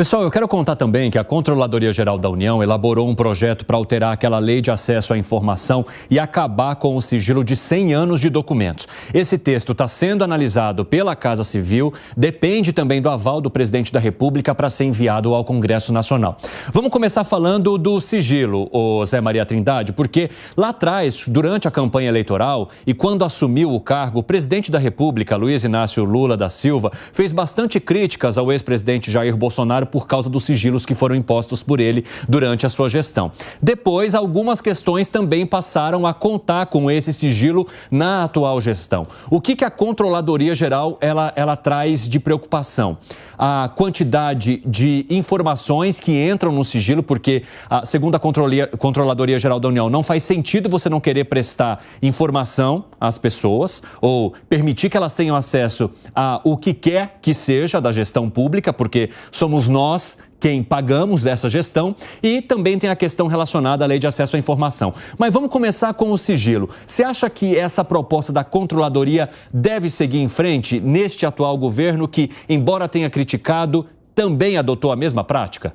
Pessoal, eu quero contar também que a Controladoria Geral da União elaborou um projeto para alterar aquela lei de acesso à informação e acabar com o sigilo de 100 anos de documentos. Esse texto está sendo analisado pela Casa Civil, depende também do aval do presidente da República para ser enviado ao Congresso Nacional. Vamos começar falando do sigilo, ô Zé Maria Trindade, porque lá atrás, durante a campanha eleitoral e quando assumiu o cargo, o presidente da República, Luiz Inácio Lula da Silva, fez bastante críticas ao ex-presidente Jair Bolsonaro por causa dos sigilos que foram impostos por ele durante a sua gestão. Depois, algumas questões também passaram a contar com esse sigilo na atual gestão. O que a Controladoria Geral ela traz de preocupação? A quantidade de informações que entram no sigilo, porque, segundo a Controladoria Geral da União, não faz sentido você não querer prestar informação às pessoas ou permitir que elas tenham acesso a o que quer que seja da gestão pública, porque somos nós quem pagamos essa gestão, e também tem a questão relacionada à lei de acesso à informação. Mas vamos começar com o sigilo. Você acha que essa proposta da Controladoria deve seguir em frente neste atual governo que, embora tenha criticado, também adotou a mesma prática?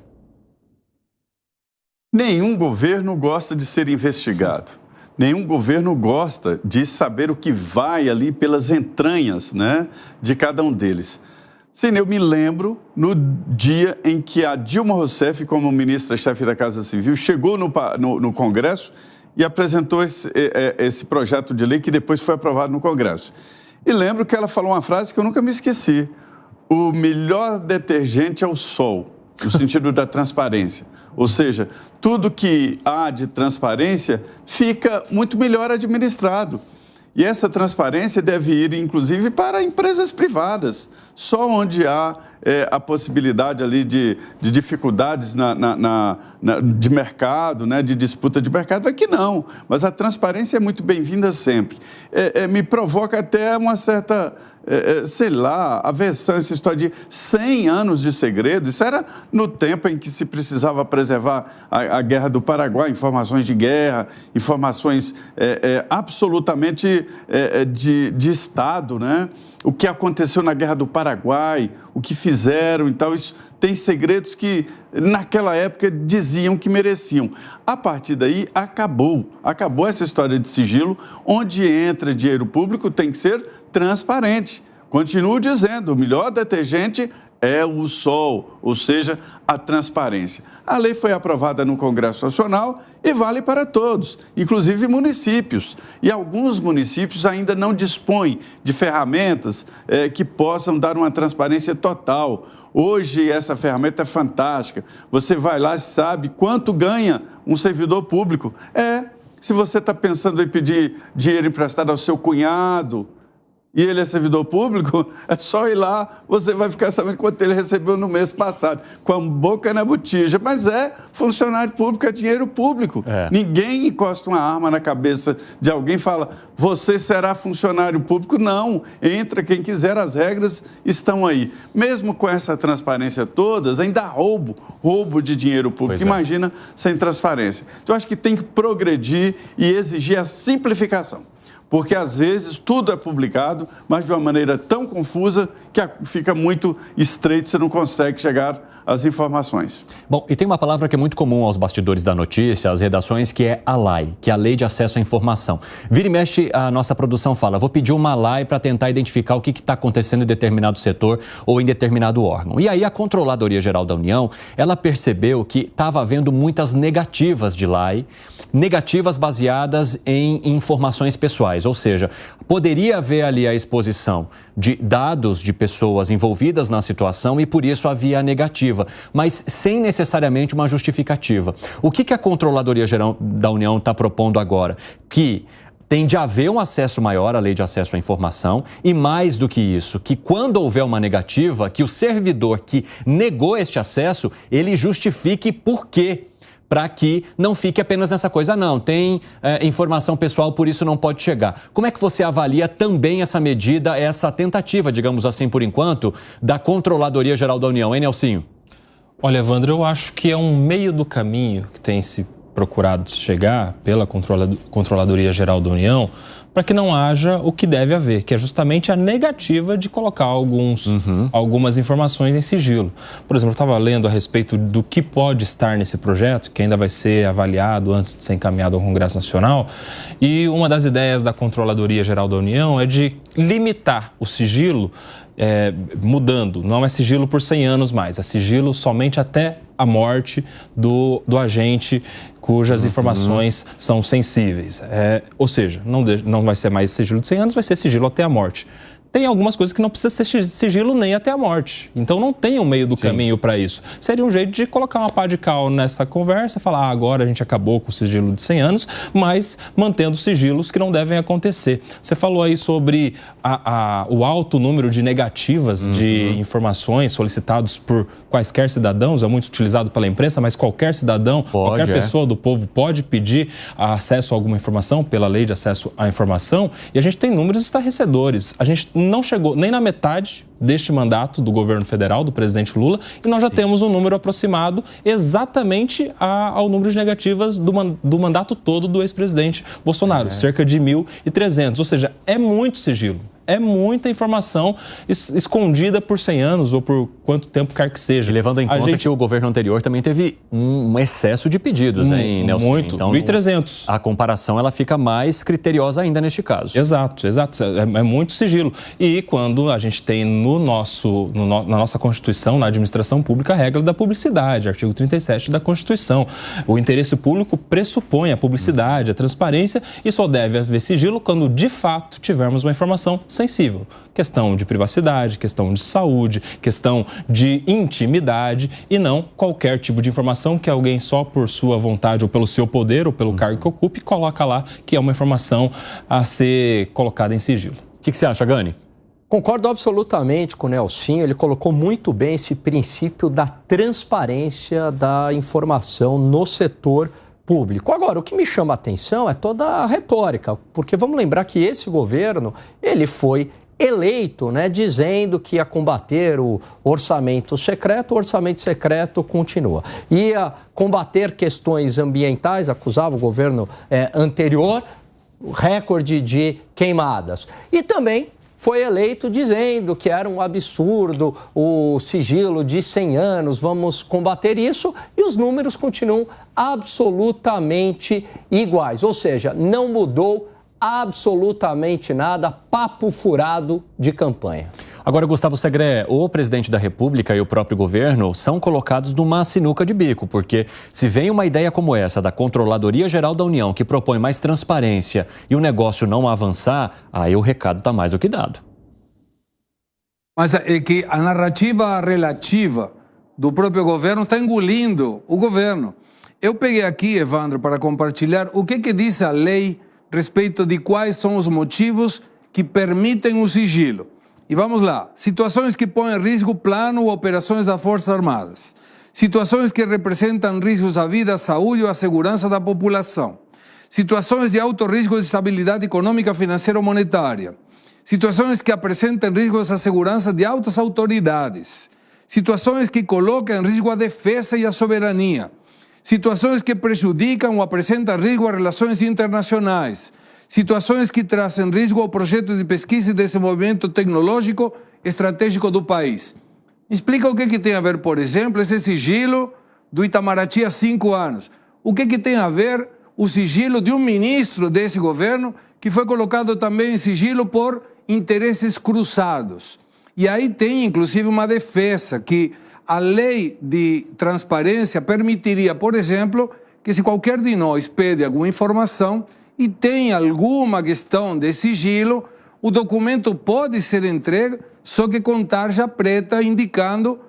Nenhum governo gosta de ser investigado. Nenhum governo gosta de saber o que vai ali pelas entranhas, né, de cada um deles. Sim, eu me lembro no dia em que a Dilma Rousseff, como ministra-chefe da Casa Civil, chegou no Congresso e apresentou esse projeto de lei que depois foi aprovado no Congresso. E lembro que ela falou uma frase que eu nunca me esqueci: o melhor detergente é o sol, no sentido da transparência. Ou seja, tudo que há de transparência fica muito melhor administrado. E essa transparência deve ir, inclusive, para empresas privadas. Só onde há a possibilidade ali de dificuldades de mercado, né, de disputa de mercado, é que não. Mas a transparência é muito bem-vinda sempre. Me provoca até uma certa, sei lá, aversão essa história de 100 anos de segredo. Isso era no tempo em que se precisava preservar a Guerra do Paraguai, informações de guerra, informações absolutamente de Estado, né? O que aconteceu na Guerra do Paraguai, o que fizeram e tal, isso tem segredos que naquela época diziam que mereciam. A partir daí acabou essa história de sigilo, onde entra dinheiro público tem que ser transparente. Continuo dizendo, o melhor detergente é o sol, ou seja, a transparência. A lei foi aprovada no Congresso Nacional e vale para todos, inclusive municípios. E alguns municípios ainda não dispõem de ferramentas que possam dar uma transparência total. Hoje essa ferramenta é fantástica. Você vai lá e sabe quanto ganha um servidor público. Se você está pensando em pedir dinheiro emprestado ao seu cunhado, e ele é servidor público, é só ir lá, você vai ficar sabendo quanto ele recebeu no mês passado, com a boca na botija. Mas funcionário público, é dinheiro público. Ninguém encosta uma arma na cabeça de alguém e fala, você será funcionário público. Não, entra quem quiser, as regras estão aí. Mesmo com essa transparência todas, ainda há roubo de dinheiro público. Imagina sem transparência. Então, acho que tem que progredir e exigir a simplificação. Porque, às vezes, tudo é publicado, mas de uma maneira tão confusa que fica muito estreito, você não consegue chegar às informações. Bom, e tem uma palavra que é muito comum aos bastidores da notícia, às redações, que é a LAI, que é a Lei de Acesso à Informação. Vira e mexe, a nossa produção fala, vou pedir uma LAI para tentar identificar o que está acontecendo em determinado setor ou em determinado órgão. E aí a Controladoria Geral da União, ela percebeu que estava havendo muitas negativas de LAI, negativas baseadas em informações pessoais. Ou seja, poderia haver ali a exposição de dados de pessoas envolvidas na situação e por isso havia a negativa, mas sem necessariamente uma justificativa. O que a Controladoria Geral da União está propondo agora? Que tem de haver um acesso maior à lei de acesso à informação e, mais do que isso, que quando houver uma negativa, que o servidor que negou este acesso, ele justifique por quê. Para que não fique apenas nessa coisa, não, tem informação pessoal, por isso não pode chegar. Como é que você avalia também essa medida, essa tentativa, digamos assim, por enquanto, da Controladoria Geral da União, hein, Nelsinho? Olha, Evandro, eu acho que é um meio do caminho que tem se procurado chegar pela Controladoria Geral da União para que não haja o que deve haver, que é justamente a negativa de colocar algumas informações em sigilo. Por exemplo, eu estava lendo a respeito do que pode estar nesse projeto, que ainda vai ser avaliado antes de ser encaminhado ao Congresso Nacional, e uma das ideias da Controladoria Geral da União é de limitar o sigilo, mudando, não é sigilo por 100 anos mais, é sigilo somente até a morte do agente cujas informações são sensíveis. Ou seja, não vai ser mais sigilo de 100 anos, vai ser sigilo até a morte. Tem algumas coisas que não precisa ser sigilo nem até a morte. Então não tem um meio do caminho para isso. Seria um jeito de colocar uma pá de cal nessa conversa, falar agora a gente acabou com o sigilo de 100 anos, mas mantendo sigilos que não devem acontecer. Você falou aí sobre o alto número de negativas de informações solicitados por quaisquer cidadãos, é muito utilizado pela imprensa, mas qualquer cidadão, qualquer pessoa do povo pode pedir acesso a alguma informação pela lei de acesso à informação, e a gente tem números estarrecedores. A gente não chegou nem na metade deste mandato do governo federal, do presidente Lula, e nós já temos um número aproximado exatamente ao número de negativas do mandato todo do ex-presidente Bolsonaro, cerca de 1.300, ou seja, é muito sigilo. É muita informação escondida por 100 anos ou por quanto tempo quer que seja. E levando em conta que o governo anterior também teve um excesso de pedidos, hein, Nelson? Muito, então, 1.300. A comparação ela fica mais criteriosa ainda neste caso. Exato. É muito sigilo. E quando a gente tem na nossa Constituição, na administração pública, a regra da publicidade, artigo 37 da Constituição. O interesse público pressupõe a publicidade, a transparência, e só deve haver sigilo quando, de fato, tivermos uma informação sensível. Questão de privacidade, questão de saúde, questão de intimidade e não qualquer tipo de informação que alguém só por sua vontade ou pelo seu poder ou pelo cargo que ocupe coloca lá que é uma informação a ser colocada em sigilo. O que você acha, Gani? Concordo absolutamente com o Nelsinho, ele colocou muito bem esse princípio da transparência da informação no setor público. Agora, o que me chama a atenção é toda a retórica, porque vamos lembrar que esse governo, ele foi eleito, dizendo que ia combater o orçamento secreto continua. Ia combater questões ambientais, acusava o governo anterior, recorde de queimadas. E também foi eleito dizendo que era um absurdo o sigilo de 100 anos, vamos combater isso, e os números continuam absolutamente iguais. Ou seja, não mudou absolutamente nada, papo furado de campanha. Agora, Gustavo Segré, o presidente da República e o próprio governo são colocados numa sinuca de bico, porque se vem uma ideia como essa da Controladoria Geral da União, que propõe mais transparência e o negócio não avançar, aí o recado está mais do que dado. Mas é que a narrativa relativa do próprio governo está engolindo o governo. Eu peguei aqui, Evandro, para compartilhar o que diz a lei a respeito de quais são os motivos que permitem o sigilo. E vamos lá. Situações que põem em risco plano ou operações das Forças Armadas. Situações que representam riscos à vida, à saúde ou à segurança da população. Situações de alto risco de estabilidade econômica, financeira ou monetária. Situações que apresentam riscos à segurança de altas autoridades. Situações que colocam em risco a defesa e a soberania. Situações que prejudicam ou apresentam risco a relações internacionais. Situações que trazem risco ao projeto de pesquisa e desenvolvimento tecnológico estratégico do país. Explica o que tem a ver, por exemplo, esse sigilo do Itamaraty há 5 anos. O que tem a ver o sigilo de um ministro desse governo que foi colocado também em sigilo por interesses cruzados. E aí tem, inclusive, uma defesa que a lei de transparência permitiria, por exemplo, que se qualquer de nós pede alguma informação e tem alguma questão de sigilo, o documento pode ser entregue, só que com tarja preta indicando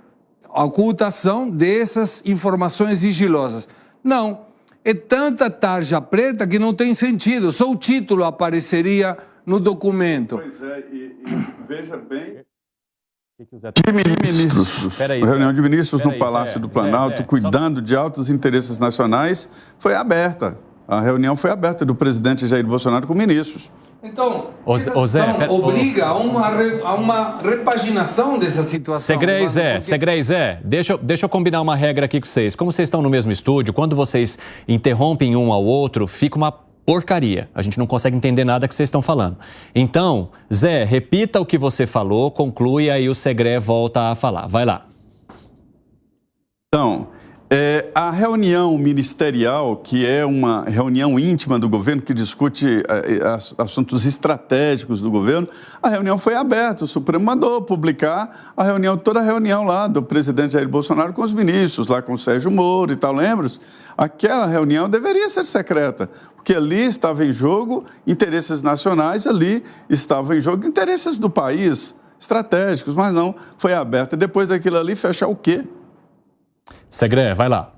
a ocultação dessas informações sigilosas. Não, é tanta tarja preta que não tem sentido, só o título apareceria no documento. Pois é, e veja bem... Reunião de ministros no Palácio do Planalto, cuidando de altos interesses nacionais, foi aberta. A reunião foi aberta do presidente Jair Bolsonaro com ministros. Então, Ô, Zé, obriga a uma repaginação dessa situação. Zé, deixa eu combinar uma regra aqui com vocês. Como vocês estão no mesmo estúdio, quando vocês interrompem um ao outro, fica uma porcaria. A gente não consegue entender nada que vocês estão falando. Então, Zé, repita o que você falou, conclui, aí o Segré volta a falar. Vai lá. Então, a reunião ministerial, que é uma reunião íntima do governo, que discute assuntos estratégicos do governo, a reunião foi aberta, o Supremo mandou publicar toda a reunião lá do presidente Jair Bolsonaro com os ministros, lá com o Sérgio Moro e tal, lembra? Aquela reunião deveria ser secreta, porque ali estava em jogo interesses nacionais, ali estavam em jogo interesses do país, estratégicos, mas não, foi aberta. Depois daquilo ali, fechar o quê? Segré, vai lá.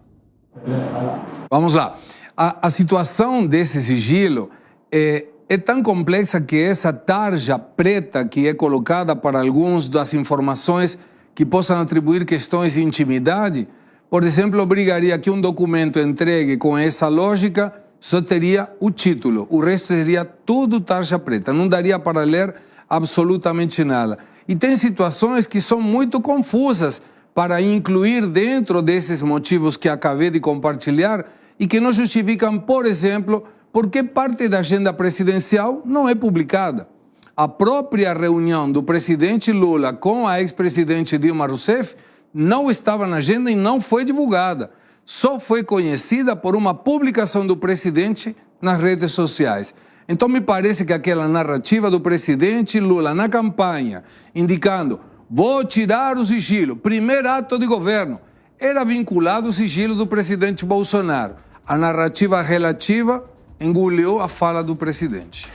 Vamos lá. A situação desse sigilo é tão complexa que essa tarja preta que é colocada para alguns das informações que possam atribuir questões de intimidade, por exemplo, obrigaria que um documento entregue com essa lógica só teria o título, o resto seria tudo tarja preta, não daria para ler absolutamente nada. E tem situações que são muito confusas para incluir dentro desses motivos que acabei de compartilhar e que não justificam, por exemplo, por que parte da agenda presidencial não é publicada. A própria reunião do presidente Lula com a ex-presidente Dilma Rousseff não estava na agenda e não foi divulgada. Só foi conhecida por uma publicação do presidente nas redes sociais. Então me parece que aquela narrativa do presidente Lula na campanha, indicando vou tirar o sigilo, primeiro ato de governo, era vinculado ao sigilo do presidente Bolsonaro. A narrativa relativa engoliu a fala do presidente.